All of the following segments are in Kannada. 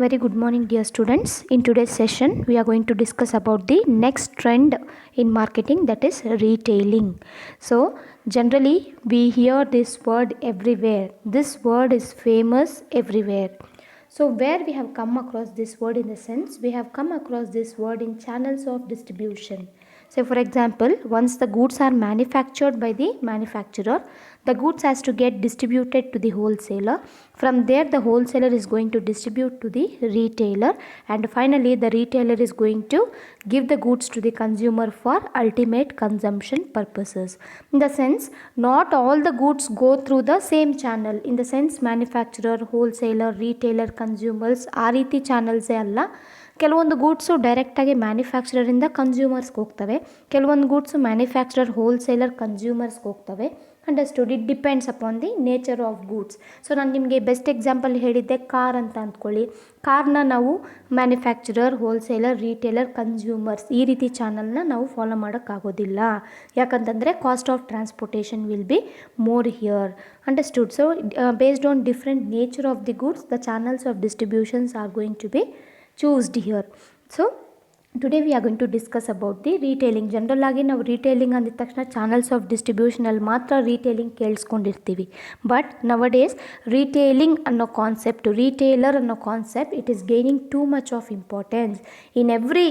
Very good morning, dear students. In today's session, we are going to discuss about the next trend in marketing, that is retailing. So, generally, we hear this word everywhere. This word is famous everywhere. So, where we have come across this word in the sense, we have come across this word in channels of distribution. So, for example, once the goods are manufactured by the manufacturer, the goods has to get distributed to the wholesaler. From there, the wholesaler is going to distribute to the retailer, and finally the retailer is going to give the goods to the consumer for ultimate consumption purposes. In the sense, not all the goods go through the same channel. In the sense, manufacturer, wholesaler, retailer, consumers ಆ ರೀತಿ ಚಾನಲ್ಸೇ ಅಲ್ಲ. ಕೆಲವೊಂದು ಗೂಡ್ಸು ಡೈರೆಕ್ಟಾಗಿ ಮ್ಯಾನುಫ್ಯಾಕ್ಚರರಿಂದ ಕನ್ಸ್ಯೂಮರ್ಸ್ಗೆ ಹೋಗ್ತವೆ, ಕೆಲವೊಂದು ಗೂಡ್ಸು ಮ್ಯಾನುಫ್ಯಾಕ್ಚರರ್ ಹೋಲ್ಸೇಲರ್ ಕನ್ಸ್ಯೂಮರ್ಸ್ಗೆ ಹೋಗ್ತವೆ. Understood, it depends upon the nature of goods. So ನಾನು ನಿಮಗೆ ಬೆಸ್ಟ್ ಎಕ್ಸಾಂಪಲ್ ಹೇಳಿದ್ದೆ ಕಾರ್ ಅಂತ ಅಂದ್ಕೊಳ್ಳಿ. ಕಾರ್ನ ನಾವು ಮ್ಯಾನುಫ್ಯಾಕ್ಚರರ್, ಹೋಲ್ಸೇಲರ್, ರೀಟೇಲರ್, ಕನ್ಸ್ಯೂಮರ್ಸ್ ಈ ರೀತಿ ಚಾನಲ್ನ ನಾವು ಫಾಲೋ ಮಾಡೋಕ್ಕಾಗೋದಿಲ್ಲ. ಯಾಕಂತಂದರೆ cost of transportation will be more here. Understood. So based on different nature of the goods, the channels of distributions are going to be choosed here. So today we are going to discuss about the retailing. General ಆಗಿ ನಾವು ರೀಟೇಲಿಂಗ್ ಅಂದಿದ ತಕ್ಷಣ ಚಾನಲ್ಸ್ ಆಫ್ ಡಿಸ್ಟ್ರಿಬ್ಯೂಷನಲ್ಲಿ ಮಾತ್ರ ರೀಟೇಲಿಂಗ್ ಕೇಳಿಸ್ಕೊಂಡಿರ್ತೀವಿ. ಬಟ್ ನವಡೇಸ್ ರೀಟೇಲಿಂಗ್ ಅನ್ನೋ ಕಾನ್ಸೆಪ್ಟ್, ರೀಟೇಲರ್ ಅನ್ನೋ concept, it is gaining too much of importance. In every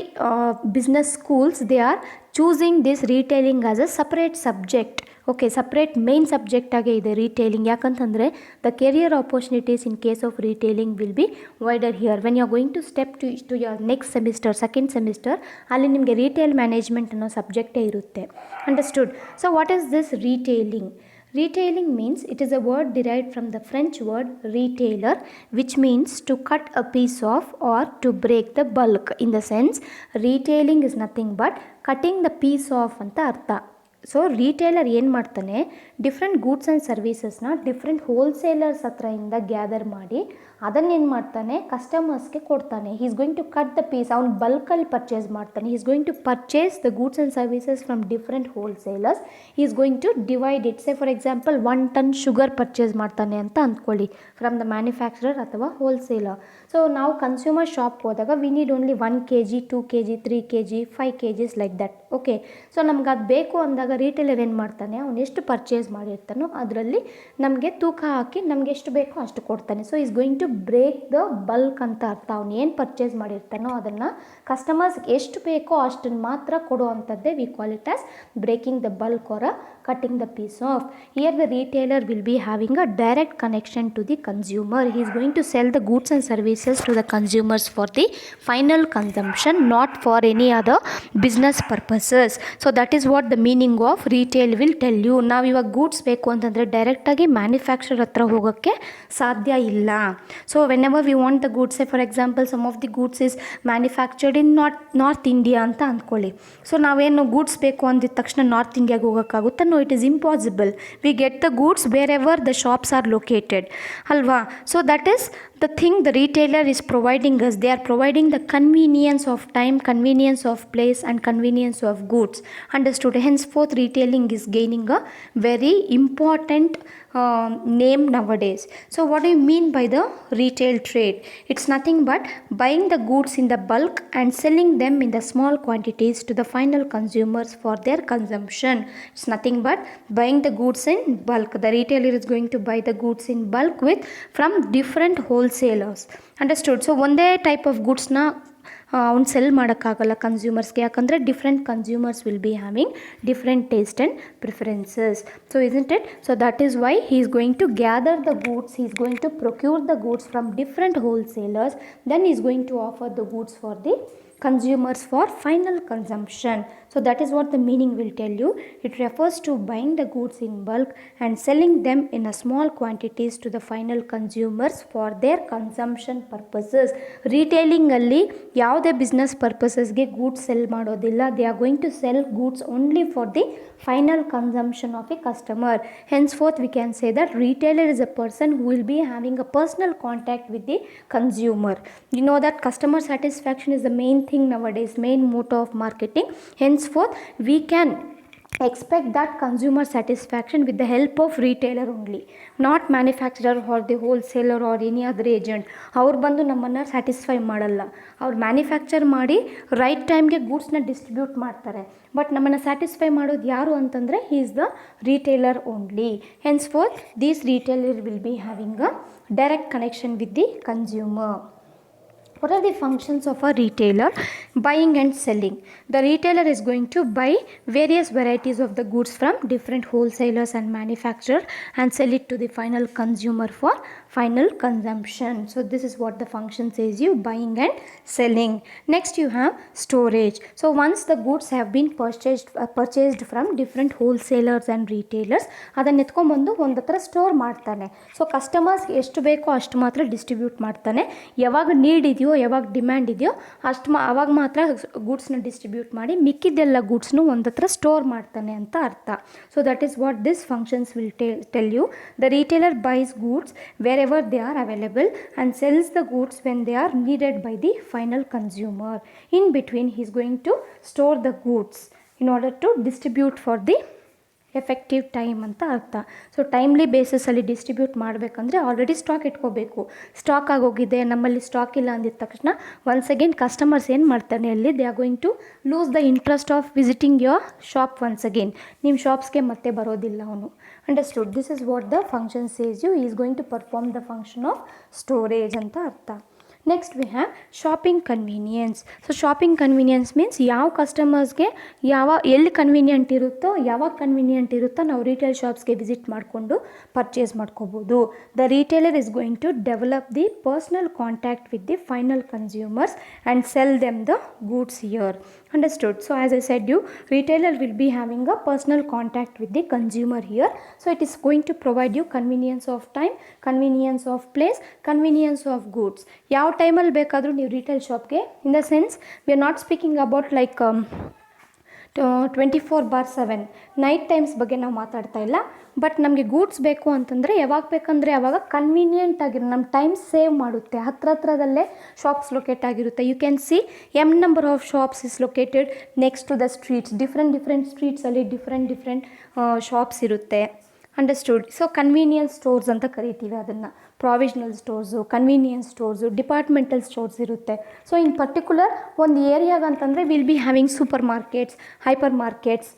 business schools they are choosing this retailing as a separate subject. Okay, separate main ಸಬ್ಜೆಕ್ಟಾಗೇ ಇದೆ ರೀಟೇಲಿಂಗ್. ಯಾಕಂತಂದರೆ the career opportunities in case of retailing will be wider here. When you are going to step to your next semester, second semester, ಅಲ್ಲಿ ನಿಮಗೆ ರೀಟೇಲ್ ಮ್ಯಾನೇಜ್ಮೆಂಟ್ ಅನ್ನೋ ಸಬ್ಜೆಕ್ಟೇ ಇರುತ್ತೆ. Understood. So what is this ರೀಟೇಲಿಂಗ್? Retailing means it is a word derived from the French word retailer, which means to cut a piece off or to break the bulk. In the sense, retailing is nothing but cutting the piece off ಅಂತ ಅರ್ಥ. ಸೊ ರೀಟೇಲರ್ ಏನು ಮಾಡ್ತಾನೆ, ಡಿಫ್ರೆಂಟ್ ಗೂಡ್ಸ್ ಆ್ಯಂಡ್ ಸರ್ವೀಸಸ್ನ ಡಿಫ್ರೆಂಟ್ ಹೋಲ್ಸೇಲರ್ಸ್ ಹತ್ರದಿಂದ ಗ್ಯಾದರ್ ಮಾಡಿ ಅದನ್ನೇನು ಮಾಡ್ತಾನೆ, ಕಸ್ಟಮರ್ಸ್ಗೆ ಕೊಡ್ತಾನೆ. He is going to cut the piece. ಅವ್ನು ಬಲ್ಕಲ್ಲಿ ಪರ್ಚೇಸ್ ಮಾಡ್ತಾನೆ. He is going to purchase the goods and services from different wholesalers. He is going to divide it. Say for example 1 ton sugar purchase ಮಾಡ್ತಾನೆ ಅಂತ ಅಂದ್ಕೊಳ್ಳಿ, ಫ್ರಮ್ ದ ಮ್ಯಾನುಫ್ಯಾಕ್ಚರರ್ ಅಥವಾ ಹೋಲ್ಸೇಲರ್. ಸೊ ನಾವು ಕನ್ಸ್ಯೂಮರ್ ಶಾಪ್ ಹೋದಾಗ we need only 1 kg, 2 kg, 3 kg, 5 kgs like that. Okay, so ನಮ್ಗೆ ಅದು ಬೇಕು ಅಂದಾಗ ರೀಟೇಲರ್ ಏನು ಮಾಡ್ತಾನೆ, ಅವನು ಎಷ್ಟು ಪರ್ಚೇಸ್ ಮಾಡಿರ್ತಾನೋ ಅದರಲ್ಲಿ ನಮಗೆ ತೂಕ ಹಾಕಿ ನಮ್ಗೆ ಎಷ್ಟು ಬೇಕೋ ಅಷ್ಟು ಕೊಡ್ತಾನೆ. So is going to break the bulk ಅಂತ ಅರ್ಥ. ಅವನು ಏನು ಪರ್ಚೇಸ್ ಮಾಡಿರ್ತಾನೋ ಅದನ್ನು ಕಸ್ಟಮರ್ಸ್ಗೆ ಎಷ್ಟು ಬೇಕೋ ಅಷ್ಟನ್ನು ಮಾತ್ರ ಕೊಡೋ ಅಂಥದ್ದೇ we call it as breaking the bulk or cutting the piece off. Here the retailer will be having a direct connection to the consumer. He is going to sell the goods and services to the consumers for the final consumption, not for any other business purposes. So that is what the meaning of retail will tell you. ನಾವು ಇವಾಗ ಗೂಡ್ಸ್ ಬೇಕು ಅಂತಂದರೆ ಡೈರೆಕ್ಟಾಗಿ ಮ್ಯಾನುಫ್ಯಾಕ್ಚರರ್ ಹತ್ರ ಹೋಗೋಕ್ಕೆ ಸಾಧ್ಯ ಇಲ್ಲ. So whenever we want the goods, for example some of the goods is manufactured in North India ಅಂತ ಅಂದ್ಕೊಳ್ಳಿ. ಸೊ ನಾವೇನು ಗೂಡ್ಸ್ ಬೇಕು ಅಂದಿದ ತಕ್ಷಣ ನಾರ್ತ್ ಇಂಡಿಯಾಗೆ ಹೋಗೋಕ್ಕಾಗುತ್ತಾ? No, it is impossible. We get the goods wherever the shops are located, alva. So that is the thing the retailer is providing us. They are providing the convenience of time, convenience of place, and convenience of goods. Understood? Henceforth retailing is gaining a very important name nowadays. So what do you mean by the retail trade? It's nothing but buying the goods in the bulk and selling them in the small quantities to the final consumers for their consumption. It's nothing but buying the goods in bulk. The retailer is going to buy the goods in bulk from different wholesalers. Understood? So ಒಂದೇ ಟೈಪ್ ಆಫ್ ಗೂಡ್ಸ್ನ ಅವ್ನು ಸೆಲ್ ಮಾಡೋಕ್ಕಾಗಲ್ಲ ಕನ್ಸ್ಯೂಮರ್ಸ್ಗೆ. ಯಾಕಂದರೆ different consumers will be having different taste and preferences. So isn't it? So that is why he is going to gather the goods, he is going to procure the goods from different wholesalers, then he is going to offer the goods for the consumers for final consumption. So that is what the meaning will tell you. It refers to buying the goods in bulk and selling them in a small quantities to the final consumers for their consumption purposes. Retailing ಅಲ್ಲಿ ಯಾವುದೇ ಬಿಸ್ನೆಸ್ ಪರ್ಪಸಸ್ಗೆ ಗೂಡ್ಸ್ ಸೆಲ್ ಮಾಡೋದಿಲ್ಲ. They are going to sell goods only for the final consumption of a customer. Henceforth we can say that retailer is a person who will be having a personal contact with the consumer. You know that customer satisfaction is the main thing nowadays, main motto of marketing. Henceforth we can expect that consumer satisfaction with the help of retailer only, not manufacturer or the wholesaler or any other agent. ಅವ್ರು ಬಂದು ನಮ್ಮನ್ನು ಸ್ಯಾಟಿಸ್ಫೈ ಮಾಡಲ್ಲ. ಅವ್ರು ಮ್ಯಾನುಫ್ಯಾಕ್ಚರ್ ಮಾಡಿ ರೈಟ್ ಟೈಮ್ಗೆ ಗೂಡ್ಸ್ನ ಡಿಸ್ಟ್ರಿಬ್ಯೂಟ್ ಮಾಡ್ತಾರೆ. ಬಟ್ ನಮ್ಮನ್ನು ಸ್ಯಾಟಿಸ್ಫೈ ಮಾಡೋದು ಯಾರು ಅಂತಂದರೆ is the retailer only. Henceforth, these retailer will be having a direct connection with the consumer. What are the functions of a retailer? Buying and selling. The retailer is going to buy various varieties of the goods from different wholesalers and manufacturers and sell it to the final consumer for final consumption. So this is what the function says you, buying and selling. Next you have storage. So once the goods have been purchased from different wholesalers and retailers, ಅದನ್ನು ಎತ್ಕೊಂಡ್ಬಂದು ಒಂದು ಹತ್ರ ಸ್ಟೋರ್ ಮಾಡ್ತಾನೆ. ಸೊ ಕಸ್ಟಮರ್ಸ್ಗೆ ಎಷ್ಟು ಬೇಕೋ ಅಷ್ಟು ಮಾತ್ರ ಡಿಸ್ಟ್ರಿಬ್ಯೂಟ್ ಮಾಡ್ತಾನೆ. ಯಾವಾಗ ನೀಡ್ ಇದೆಯೋ, ಯಾವಾಗ ಡಿಮ್ಯಾಂಡ್ ಇದೆಯೋ ಅವಾಗ ಮಾತ್ರ ಗೂಡ್ಸ್ನ ಡಿಸ್ಟ್ರಿಬ್ಯೂಟ್ ಮಾಡಿ ಮಿಕ್ಕಿದ್ದೆಲ್ಲ ಗೂಡ್ಸ್ನು ಒಂದು ಹತ್ರ ಸ್ಟೋರ್ ಮಾಡ್ತಾನೆ ಅಂತ ಅರ್ಥ. So that is what this functions will tell you. The retailer buys goods wherever they are available and sells the goods when they are needed by the final consumer. In between, he is going to store the goods in order to distribute for the effective time ಅಂತ ಅರ್ಥ. ಸೊ ಟೈಮ್ಲಿ ಬೇಸಿಸಲ್ಲಿ ಡಿಸ್ಟ್ರಿಬ್ಯೂಟ್ ಮಾಡಬೇಕಂದ್ರೆ ಆಲ್ರೆಡಿ ಸ್ಟಾಕ್ ಇಟ್ಕೋಬೇಕು. ಸ್ಟಾಕ್ ಆಗೋಗಿದೆ, ನಮ್ಮಲ್ಲಿ ಸ್ಟಾಕ್ ಇಲ್ಲ ಅಂದಿದ ತಕ್ಷಣ ಒನ್ಸ್ ಅಗೇನ್ ಕಸ್ಟಮರ್ಸ್ ಏನು ಮಾಡ್ತಾನೆ ಅಲ್ಲಿ, they are going to lose the interest of visiting your shop once again. ನಿಮ್ಮ ಶಾಪ್ಸ್ಗೆ ಮತ್ತೆ ಬರೋದಿಲ್ಲ ಅವನು. Understood? This is what the function says you. Is going to perform the function of storage ಅಂತ ಅರ್ಥ. Next we have shopping convenience. So shopping convenience means ಯಾವ ಕಸ್ಟಮರ್ಸ್ಗೆ ಎಲ್ಲಿ ಕನ್ವೀನಿಯಂಟ್ ಇರುತ್ತೋ, ಯಾವಾಗ ಕನ್ವೀನಿಯಂಟ್ ಇರುತ್ತೋ ನಾವು ರಿಟೇಲ್ ಶಾಪ್ಸ್ಗೆ ವಿಸಿಟ್ ಮಾಡಿಕೊಂಡು ಪರ್ಚೇಸ್ ಮಾಡ್ಕೋಬೋದು. The retailer is going to develop the personal contact with the final consumers and sell them the goods here. Understood? So as I said you, retailer will be having a personal contact with the consumer here. So it is going to provide you convenience of time, convenience of place, convenience of goods. ಯಾವ ಟೈಮಲ್ಲಿ ಬೇಕಾದರೂ ನೀವು ರಿಟೇಲ್ ಶಾಪ್ಗೆ, ಇನ್ the sense we are not speaking about like 24/7 night times ಬಗ್ಗೆ ನಾವು ಮಾತಾಡ್ತಾ ಇಲ್ಲ. ಬಟ್ ನಮಗೆ ಗೂಡ್ಸ್ ಬೇಕು ಅಂತಂದರೆ ಯಾವಾಗ ಬೇಕಂದರೆ ಆವಾಗ ಕನ್ವೀನಿಯೆಂಟ್ ಆಗಿರೋ, ನಮ್ಮ ಟೈಮ್ ಸೇವ್ ಮಾಡುತ್ತೆ. ಹತ್ರದಲ್ಲೇ ಶಾಪ್ಸ್ ಲೊಕೇಟ್ ಆಗಿರುತ್ತೆ. You can see M number of shops is located next to the streets. Different ಸ್ಟ್ರೀಟ್ಸಲ್ಲಿ ಡಿಫ್ರೆಂಟ್ ಶಾಪ್ಸ್ ಇರುತ್ತೆ. ಅಂಡರ್ಸ್ಟುಡ್? ಸೊ ಕನ್ವೀನಿಯನ್ಸ್ ಸ್ಟೋರ್ಸ್ ಅಂತ ಕರಿತೀವಿ ಅದನ್ನು. Provisional stores, convenience stores, departmental stores ಇರುತ್ತೆ. ಸೊ ಇನ್ ಪರ್ಟಿಕ್ಯುಲರ್ ಒಂದು ಏರಿಯಾಗಂತಂದರೆ will be having supermarkets, hypermarkets.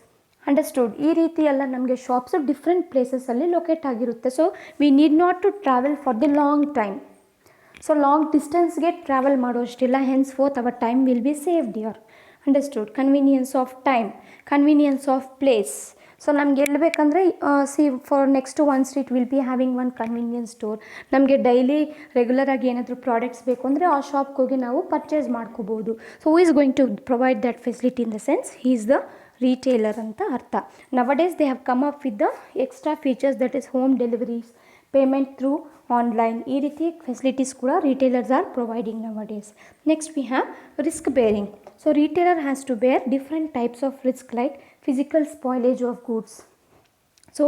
Understood? ಈ ರೀತಿ ಎಲ್ಲ ನಮಗೆ ಶಾಪ್ಸು ಡಿಫ್ರೆಂಟ್ ಪ್ಲೇಸಸಲ್ಲಿ ಲೊಕೇಟ್ ಆಗಿರುತ್ತೆ. So we need not to travel for the long time. So long ಡಿಸ್ಟೆನ್ಸ್ಗೆ ಟ್ರಾವೆಲ್ ಮಾಡೋಷ್ಟಿಲ್ಲ. Hence forth our time will be saved here. Understood? Convenience of time, convenience of place. So ನಮ್ಗೆ ಎಲ್ಲಿ ಬೇಕಂದರೆ for next one street will be having one convenience store. ನಮಗೆ ಡೈಲಿ ರೆಗ್ಯುಲರಾಗಿ ಏನಾದರೂ ಪ್ರಾಡಕ್ಟ್ಸ್ ಬೇಕು ಅಂದರೆ ಆ ಶಾಪ್ಗೆ ಹೋಗಿ ನಾವು ಪರ್ಚೇಸ್ ಮಾಡ್ಕೋಬೋದು. So who is going to provide that facility in the sense he is the retailer ಅಂತ ಅರ್ಥ. Nowadays they have come up with the extra features that is home deliveries, payment through online. ಈ ರೀತಿ ಫೆಸಿಲಿಟೀಸ್ ಕೂಡ retailers are providing nowadays. Next we have risk bearing. So retailer has to bear different types of risk like physical spoilage of goods. So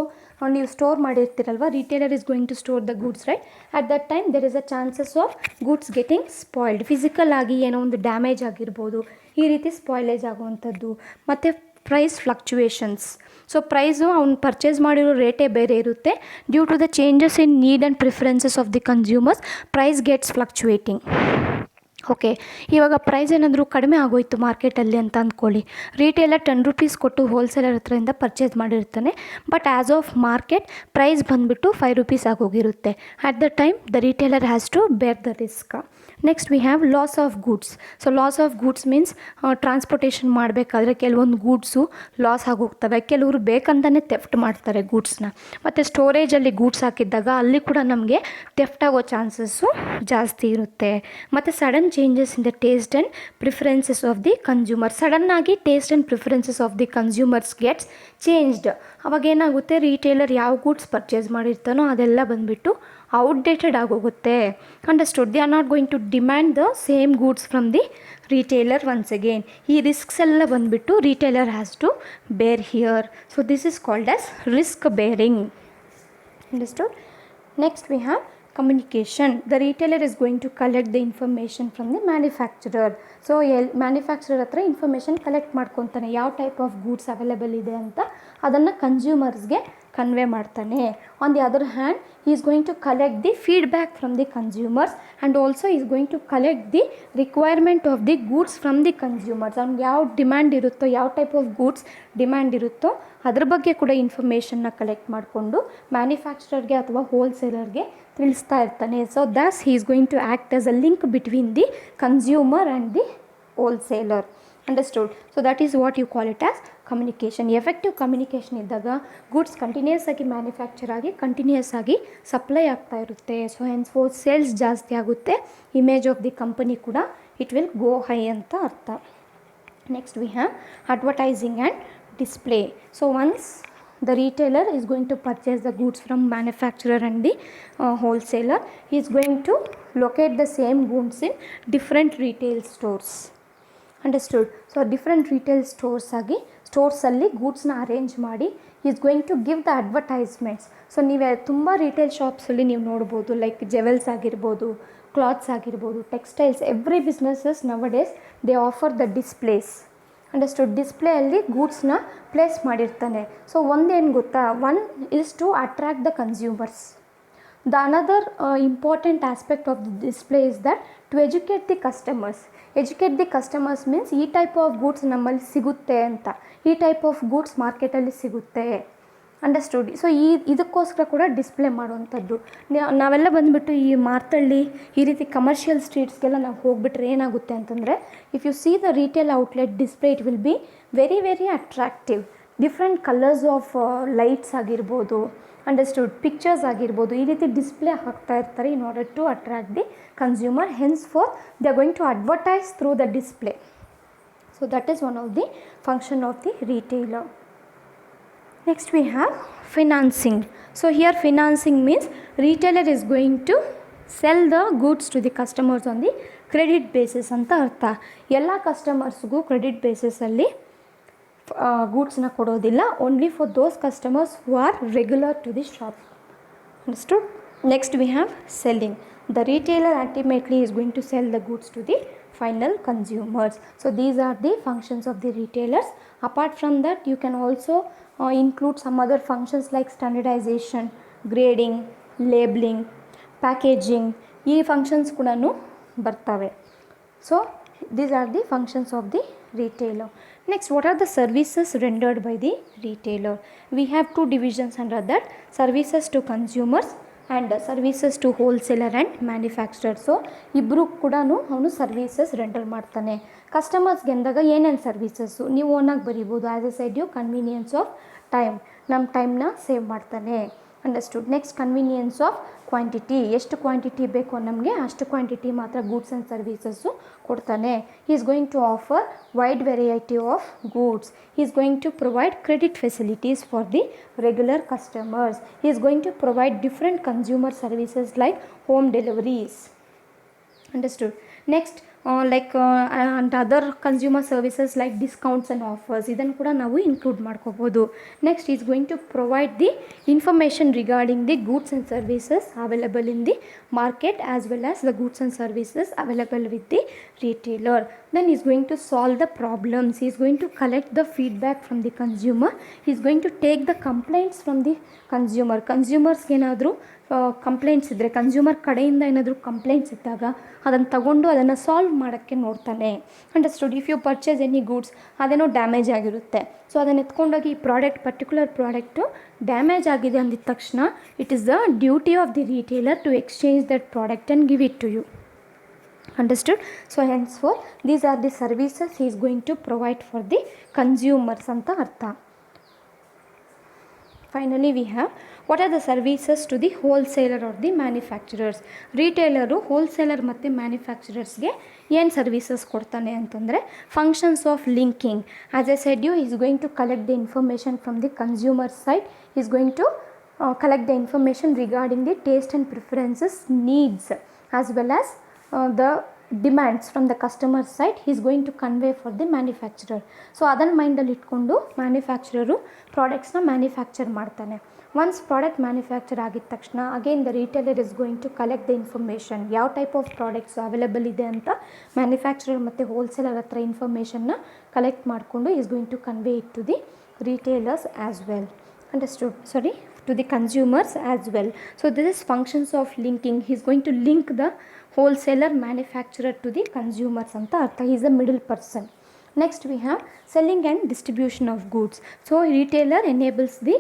ನೀವು ಸ್ಟೋರ್ ಮಾಡಿರ್ತೀರಲ್ವ, retailer is going to store the goods, right? At that time there is a chances of goods getting spoiled. Physical ಆಗಿ ಏನೋ ಒಂದು ಡ್ಯಾಮೇಜ್ ಆಗಿರ್ಬೋದು, ಈ ರೀತಿ ಸ್ಪಾಯ್ಲೇಜ್ ಆಗುವಂಥದ್ದು. ಮತ್ತು ಪ್ರೈಸ್ ಫ್ಲಕ್ಚುಯೇಷನ್ಸ್. ಸೊ ಪ್ರೈಸು ಅವ್ನು ಪರ್ಚೇಸ್ ಮಾಡಿರೋ ರೇಟೇ ಬೇರೆ ಇರುತ್ತೆ. Due to the changes in need and preferences of the consumers, price gets fluctuating. Okay, ಇವಾಗ ಪ್ರೈಸ್ ಏನಾದರೂ ಕಡಿಮೆ ಆಗೋಯ್ತು ಮಾರ್ಕೆಟಲ್ಲಿ ಅಂತ ಅಂದ್ಕೊಳ್ಳಿ. ರಿಟೇಲರ್ 10 ರೂಪೀಸ್ ಕೊಟ್ಟು ಹೋಲ್ಸೇಲರ್ ಹತ್ರದಿಂದ ಪರ್ಚೇಸ್ ಮಾಡಿರ್ತಾನೆ. But as of market price ಬಂದುಬಿಟ್ಟು 5 ರೂಪೀಸ್ ಆಗೋಗಿರುತ್ತೆ. At the time the retailer has to bear the risk. Next we have loss of goods. So loss of goods means transportation ಮಾಡಬೇಕಾದ್ರೆ ಕೆಲವೊಂದು ಗೂಡ್ಸು ಲಾಸ್ ಆಗೋಗ್ತವೆ. ಕೆಲವರು ಬೇಕಂತಲೇ ಥೆಫ್ಟ್ ಮಾಡ್ತಾರೆ ಗೂಡ್ಸ್ನ. ಮತ್ತು ಸ್ಟೋರೇಜಲ್ಲಿ ಗೂಡ್ಸ್ ಹಾಕಿದ್ದಾಗ ಅಲ್ಲಿ ಕೂಡ ನಮಗೆ ಥೆಫ್ಟ್ ಆಗೋ ಚಾನ್ಸಸ್ಸು ಜಾಸ್ತಿ ಇರುತ್ತೆ. ಮತ್ತು sudden changes in the taste and preferences of the consumer. ಸಡನ್ನಾಗಿ taste and preferences of the consumers gets changed. ಅವಾಗೇನಾಗುತ್ತೆ, ರಿಟೇಲರ್ ಯಾವ ಗೂಡ್ಸ್ ಪರ್ಚೇಸ್ ಮಾಡಿರ್ತಾನೋ ಅದೆಲ್ಲ ಬಂದುಬಿಟ್ಟು ಔಟ್ಡೇಟೆಡ್ ಆಗೋಗುತ್ತೆ. Understood? They are not going to demand the same goods from the retailer once again. ಈ ರಿಸ್ಕ್ಸ್ ಎಲ್ಲ ಬಂದುಬಿಟ್ಟು retailer has to bear here. So this is called as risk bearing. Understood? Next we have communication. The retailer is going to collect the information from the manufacturer. So manufacturer ಹತ್ರ ಇನ್ಫಾರ್ಮೇಷನ್ ಕಲೆಕ್ಟ್ ಮಾಡ್ಕೊತಾನೆ, ಯಾವ ಟೈಪ್ ಆಫ್ ಗೂಡ್ಸ್ ಅವೈಲೇಬಲ್ ಇದೆ ಅಂತ ಅದನ್ನು ಕನ್ಸ್ಯೂಮರ್ಸ್ಗೆ ಕನ್ವೆ ಮಾಡ್ತಾನೆ. On the other hand he is going to collect the feedback from the consumers and also he is going to collect the requirement of the goods from the consumers. ಅವ್ನಿಗೆ ಯಾವ ಡಿಮ್ಯಾಂಡ್ ಇರುತ್ತೋ, ಯಾವ ಟೈಪ್ ಆಫ್ ಗೂಡ್ಸ್ ಡಿಮ್ಯಾಂಡ್ ಇರುತ್ತೋ ಅದ್ರ ಬಗ್ಗೆ ಕೂಡ ಇನ್ಫಾರ್ಮೇಷನ್ನ ಕಲೆಕ್ಟ್ ಮಾಡಿಕೊಂಡು ಮ್ಯಾನುಫ್ಯಾಕ್ಚರರ್ಗೆ ಅಥವಾ ಹೋಲ್ಸೇಲರ್ಗೆ ತಿಳಿಸ್ತಾ ಇರ್ತಾನೆ. So Dus he is going to act as a link between the consumer and the wholesaler. Understood? So that is what you call it as communication. Effective communication ಇದ್ದಾಗ ಗೂಡ್ಸ್ ಕಂಟಿನ್ಯೂಸ್ ಆಗಿ ಮ್ಯಾನುಫ್ಯಾಕ್ಚರ್ ಆಗಿ ಕಂಟಿನ್ಯೂಸ್ ಆಗಿ ಸಪ್ಲೈ ಆಗ್ತಾ ಇರುತ್ತೆ. ಸೊ ಹೆನ್ಸ್ ಫೋರ್ ಸೇಲ್ಸ್ ಜಾಸ್ತಿ ಆಗುತ್ತೆ, ಇಮೇಜ್ ಆಫ್ ದಿ ಕಂಪನಿ ಕೂಡ ಇಟ್ ವಿಲ್ ಗೋ ಹೈ ಅಂತ ಅರ್ಥ. Next we have advertising and display. So once the retailer is going to purchase the goods from manufacturer and the wholesaler, he is going to locate the same goods in different retail stores. Understood? So different retail stores ಆಗಿ ಸ್ಟೋರ್ಸಲ್ಲಿ ಗೂಡ್ಸ್ನ ಅರೇಂಜ್ ಮಾಡಿ he is going to give the advertisements. So ನೀವು ತುಂಬ ರಿಟೇಲ್ ಶಾಪ್ಸಲ್ಲಿ ನೀವು ನೋಡ್ಬೋದು, ಲೈಕ್ ಜೆವೆಲ್ಸ್ ಆಗಿರ್ಬೋದು, ಕ್ಲಾತ್ಸ್ ಆಗಿರ್ಬೋದು, textiles, every businesses nowadays they offer the displays. Understood? ಡಿಸ್ಪ್ಲೇಯಲ್ಲಿ ಗೂಡ್ಸ್ನ ಪ್ಲೇಸ್ ಮಾಡಿರ್ತಾನೆ. ಸೊ ಒಂದೇನು ಗೊತ್ತಾ, one is to attract the consumers. The another important aspect of the display is that to educate the customers. Educate the customers means ಈ ಟೈಪ್ ಆಫ್ ಗೂಡ್ಸ್ ನಮ್ಮಲ್ಲಿ ಸಿಗುತ್ತೆ ಅಂತ, ಈ ಟೈಪ್ ಆಫ್ ಗೂಡ್ಸ್ ಮಾರ್ಕೆಟಲ್ಲಿ ಸಿಗುತ್ತೆ. ಅಂಡರ್ಸ್ಟುಡ್? ಸೊ ಇದಕ್ಕೋಸ್ಕರ ಕೂಡ ಡಿಸ್ಪ್ಲೇ ಮಾಡುವಂಥದ್ದು. ನಾವೆಲ್ಲ ಬಂದುಬಿಟ್ಟು ಈ ಮಾರ್ತಳ್ಳಿ ಈ ರೀತಿ ಕಮರ್ಷಿಯಲ್ ಸ್ಟ್ರೀಟ್ಸ್ಗೆಲ್ಲ ನಾವು ಹೋಗ್ಬಿಟ್ರೆ ಏನಾಗುತ್ತೆ ಅಂತಂದರೆ, if you see the retail outlet display it will be very very attractive. Different colours of lights ಆಗಿರ್ಬೋದು, ಅಂಡರ್ಸ್ಟುಡ್, ಪಿಕ್ಚರ್ಸ್ ಆಗಿರ್ಬೋದು, ಈ ರೀತಿ ಡಿಸ್ಪ್ಲೇ ಹಾಕ್ತಾ ಇರ್ತಾರೆ in order to attract the consumer. Hence for they are going to advertise through the display. So that is one of the function of the retailer. Next we have financing. So here financing means retailer is going to sell the goods to the customers on the credit basis ಅಂತ ಅರ್ಥ. ಎಲ್ಲ ಕಸ್ಟಮರ್ಸ್ಗೂ ಕ್ರೆಡಿಟ್ ಬೇಸಿಸಲ್ಲಿ ಗೂಡ್ಸ್ನ ಕೊಡೋದಿಲ್ಲ, only for those customers who are regular to the shop. Understood? Next we have selling. The retailer ultimately is going to sell the goods to the final consumers. So these are the functions of the retailers. Apart from that, you can also include some other functions like standardization, grading, labeling, packaging. ಈ ಫಂಕ್ಷನ್ಸ್ ಕೂಡ ಬರ್ತವೆ. So these are the functions of the retailer. Next, what are the services rendered by the retailer? We have two divisions under that: services to consumers and services to wholesaler and manufacturer. So ಇಬ್ಬರು ಕೂಡ ಅವನು ಸರ್ವೀಸಸ್ ರೆಂಡರ್ ಮಾಡ್ತಾನೆ. ಕಸ್ಟಮರ್ಸ್ಗೆ ಅಂದಾಗ ಏನೇನು ಸರ್ವೀಸಸ್ಸು ನೀವು ಓನಾಗಿ ಬರೀಬೋದು. As a side you convenience of time, ನಮ್ಮ ಟೈಮ್ನ ಸೇವ್ ಮಾಡ್ತಾನೆ. Understood? Next convenience of quantity, ಎಷ್ಟು ಕ್ವಾಂಟಿಟಿ ಬೇಕೋ ನಮಗೆ ಅಷ್ಟು ಕ್ವಾಂಟಿಟಿ ಮಾತ್ರ ಗೂಡ್ಸ್ ಆ್ಯಂಡ್ ಸರ್ವೀಸಸ್ಸು ಕೊಡ್ತಾನೆ. He is going to offer wide variety of goods. He is going to provide credit facilities for the regular customers. He is going to provide different consumer services like home deliveries. Understood? Next and other consumer services like discounts and offers, ಇದನ್ನು ಕೂಡ ನಾವು ಇನ್ಕ್ಲೂಡ್ ಮಾಡ್ಕೋಬೋದು. Next is going to provide the information regarding the goods and services available in the market as well as the goods and services available with the retailer. Then he is going to solve the problems. He is going to collect the feedback from the consumer. He is going to take the complaints from the consumer. ಕನ್ಸ್ಯೂಮರ್ಸ್ಗೆ ಏನಾದರೂ ಕಂಪ್ಲೇಂಟ್ಸ್ ಇದ್ದರೆ, ಕನ್ಸ್ಯೂಮರ್ ಕಡೆಯಿಂದ ಏನಾದರೂ ಕಂಪ್ಲೇಂಟ್ಸ್ ಇದ್ದಾಗ ಅದನ್ನು ತಗೊಂಡು ಅದನ್ನು ಸಾಲ್ವ್ ಮಾಡೋಕ್ಕೆ ನೋಡ್ತಾನೆ. Understood? If you purchase any goods ಅದೇನೋ ಡ್ಯಾಮೇಜ್ ಆಗಿರುತ್ತೆ, ಸೊ ಅದನ್ನು ಎತ್ಕೊಂಡೋಗಿ ಈ ಪರ್ಟಿಕ್ಯುಲರ್ ಪ್ರಾಡಕ್ಟು ಡ್ಯಾಮೇಜ್ ಆಗಿದೆ ಅಂದಿದ ತಕ್ಷಣ it is the duty of the retailer to exchange that product and give it to you. Understood? So henceforth these are the services he is going to provide for the consumers anta artha. Finally we have what are the services to the wholesaler or the manufacturers. Retailer wholesaler ಮತ್ತು ಮ್ಯಾನುಫ್ಯಾಕ್ಚರರ್ಸ್ಗೆ ಏನು ಸರ್ವೀಸಸ್ ಕೊಡ್ತಾನೆ ಅಂತಂದರೆ functions of linking. As a said you is going to collect the information from the consumer side. Is going to collect the information regarding the taste and preferences, needs as well as the demands from the customer side. he is going to convey for the manufacturer. So ಅದನ್ನು ಮೈಂಡಲ್ಲಿ ಇಟ್ಕೊಂಡು ಮ್ಯಾನುಫ್ಯಾಕ್ಚರರು ಪ್ರಾಡಕ್ಟ್ಸ್ನ ಮ್ಯಾನುಫ್ಯಾಕ್ಚರ್ ಮಾಡ್ತಾನೆ. ಒನ್ಸ್ ಪ್ರಾಡಕ್ಟ್ ಮ್ಯಾನುಫ್ಯಾಕ್ಚರ್ ಆಗಿದ ತಕ್ಷಣ again the retailer is going to collect the information, ಯಾವ ಟೈಪ್ ಆಫ್ ಪ್ರಾಡಕ್ಟ್ಸ್ ಅವೈಲೇಬಲ್ ಇದೆ ಅಂತ ಮ್ಯಾನುಫ್ಯಾಕ್ಚರರ್ ಮತ್ತು ಹೋಲ್ಸೇಲರ್ ಹತ್ರ ಇನ್ಫಾರ್ಮೇಷನ್ನ ಕಲೆಕ್ಟ್ ಮಾಡಿಕೊಂಡು is going to convey it to the retailers as well, understood, sorry, to the consumers as well. So this is functions of linking. He is going to link the wholesaler manufacturer to the consumers anta artha. He is a middle person. Next we have selling and distribution of goods. So retailer enables the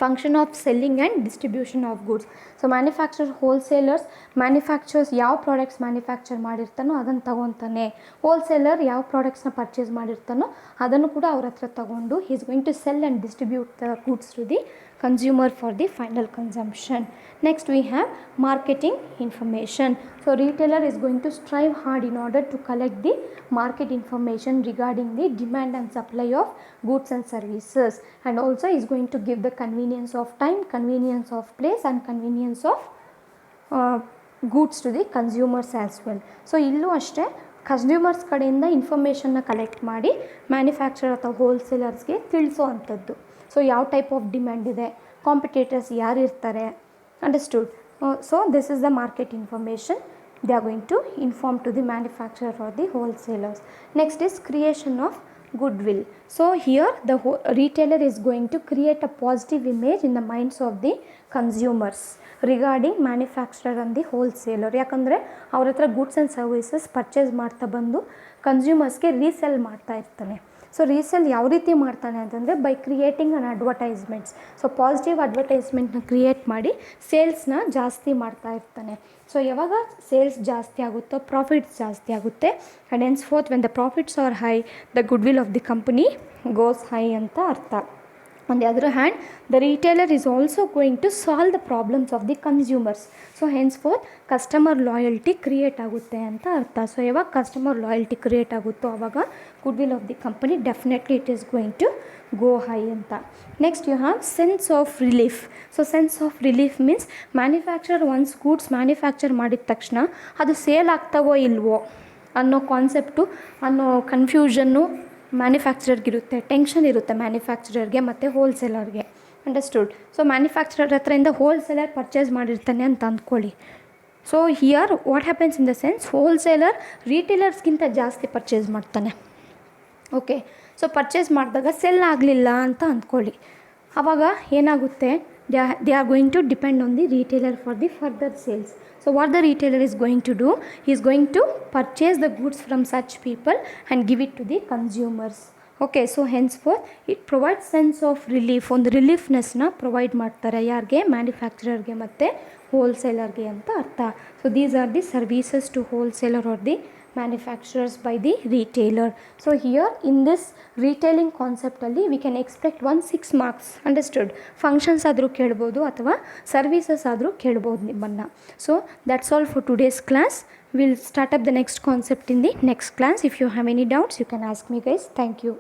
function of selling and distribution of goods. So manufacturer, wholesalers, manufacturers ಯಾವ ಪ್ರಾಡಕ್ಟ್ಸ್ ಮ್ಯಾನುಫ್ಯಾಕ್ಚರ್ ಮಾಡಿರ್ತಾನೋ ಅದನ್ನು ತಗೊತಾನೆ, ಹೋಲ್ಸೇಲರ್ ಯಾವ ಪ್ರಾಡಕ್ಟ್ಸ್ನ ಪರ್ಚೇಸ್ ಮಾಡಿರ್ತಾನೋ ಅದನ್ನು ಕೂಡ ಅವ್ರ ಹತ್ರ ತಗೊಂಡು he is going to sell and distribute the goods to the consumer for the final consumption. Next we have marketing information. So retailer is going to strive hard in order to collect the market information regarding the demand and supply of goods and services, and also is going to give the convenience of time, convenience of place and convenience of goods to the consumers as well. So ಇಲ್ಲೂ ಅಷ್ಟೇ ಕನ್ಸ್ಯೂಮರ್ಸ್ ಕಡೆಯಿಂದ ಇನ್ಫಾರ್ಮೇಷನ್ನ ಕಲೆಕ್ಟ್ ಮಾಡಿ ಮ್ಯಾನುಫ್ಯಾಕ್ಚರ್ ಅಥವಾ ಹೋಲ್ಸೇಲರ್ಸ್ಗೆ ತಿಳಿಸೋ ಅಂಥದ್ದು. ಸೊ ಯಾವ ಟೈಪ್ ಆಫ್ ಡಿಮ್ಯಾಂಡ್ ಇದೆ, ಕಾಂಪಿಟೇಟರ್ಸ್ ಯಾರು ಇರ್ತಾರೆ, understood. So this is the market information they are going to inform to the manufacturer or the wholesalers. Next is creation of goodwill. So here the retailer is going to create a positive image in the minds of the consumers regarding manufacturer and the wholesaler. ಯಾಕಂದರೆ ಅವ್ರ ಹತ್ರ ಗೂಡ್ಸ್ ಆ್ಯಂಡ್ ಸರ್ವಿಸಸ್ ಪರ್ಚೇಸ್ ಮಾಡ್ತಾ ಬಂದು ಕನ್ಸ್ಯೂಮರ್ಸ್ಗೆ ರೀಸೆಲ್ ಮಾಡ್ತಾ ಇರ್ತಾನೆ. ಸೊ ರೀಸೆಲ್ ಯಾವ ರೀತಿ ಮಾಡ್ತಾನೆ ಅಂತಂದರೆ by creating an advertisements. So positive ಅಡ್ವರ್ಟೈಸ್ಮೆಂಟ್ನ ಕ್ರಿಯೇಟ್ ಮಾಡಿ ಸೇಲ್ಸ್ನ ಜಾಸ್ತಿ ಮಾಡ್ತಾ ಇರ್ತಾನೆ. ಸೊ ಯಾವಾಗ ಸೇಲ್ಸ್ ಜಾಸ್ತಿ ಆಗುತ್ತೋ ಪ್ರಾಫಿಟ್ಸ್ ಜಾಸ್ತಿ ಆಗುತ್ತೆ. And hence fourth when the profits R high the good will of the company goes high ಅಂತ ಅರ್ಥ. On the other hand, the retailer is also going to solve the problems of the consumers. So henceforth customer loyalty create ಆಗುತ್ತೆ ಅಂತ ಅರ್ಥ. ಸೊ ಯಾವಾಗ ಕಸ್ಟಮರ್ ಲಾಯಲ್ಟಿ ಕ್ರಿಯೇಟ್ ಆಗುತ್ತೋ ಆವಾಗ goodwill of the company definitely it is going to go high ಅಂತ. Next you have sense of relief. So sense of relief means manufacture once goods manufacture ಮಾಡಿದ ತಕ್ಷಣ ಅದು ಸೇಲ್ ಆಗ್ತಾವೋ ಇಲ್ವೋ ಅನ್ನೋ ಕಾನ್ಸೆಪ್ಟು, ಅನ್ನೋ ಕನ್ಫ್ಯೂಷನ್ನು ಮ್ಯಾನುಫ್ಯಾಕ್ಚರರ್ಗಿರುತ್ತೆ, ಟೆನ್ಷನ್ ಇರುತ್ತೆ ಮ್ಯಾನುಫ್ಯಾಕ್ಚರರ್ಗೆ ಮತ್ತು ಹೋಲ್ಸೇಲರ್ಗೆ, ಅಂಡರ್ಸ್ಟುಡ್. ಸೊ ಮ್ಯಾನುಫ್ಯಾಕ್ಚರರ್ ಹತ್ರದಿಂದ ಹೋಲ್ಸೇಲರ್ ಪರ್ಚೇಸ್ ಮಾಡಿರ್ತಾನೆ ಅಂತ ಅಂದ್ಕೊಳ್ಳಿ. So here what happens in the sense wholesaler ರೀಟೇಲರ್ಸ್ಗಿಂತ ಜಾಸ್ತಿ ಪರ್ಚೇಸ್ ಮಾಡ್ತಾನೆ. ಓಕೆ, ಸೊ ಪರ್ಚೇಸ್ ಮಾಡಿದಾಗ ಸೆಲ್ ಆಗಲಿಲ್ಲ ಅಂತ ಅಂದ್ಕೊಳ್ಳಿ. ಆವಾಗ ಏನಾಗುತ್ತೆ, they are going to depend on the retailer for the further sales. So what the retailer is going to do, he is going to purchase the goods from such people and give it to the consumers. Okay, so henceforth it provides sense of relief. ಒಂದು ರಿಲೀಫ್ನೆಸ್ನ ಪ್ರೊವೈಡ್ ಮಾಡ್ತಾರೆ ಯಾರಿಗೆ, ಮ್ಯಾನುಫ್ಯಾಕ್ಚರರ್ಗೆ ಮತ್ತು ಹೋಲ್ಸೇಲರ್ಗೆ ಅಂತ ಅರ್ಥ. So these are the services to wholesaler or the manufacturers by the retailer. So here in this retailing concept alli we can expect 6 marks, understood. Functions adru kelbodu athwa services adru kelbodu nimanna. So that's all for today's class. We'll start up the next concept in the next class. If you have any doubts you can ask me guys. Thank you.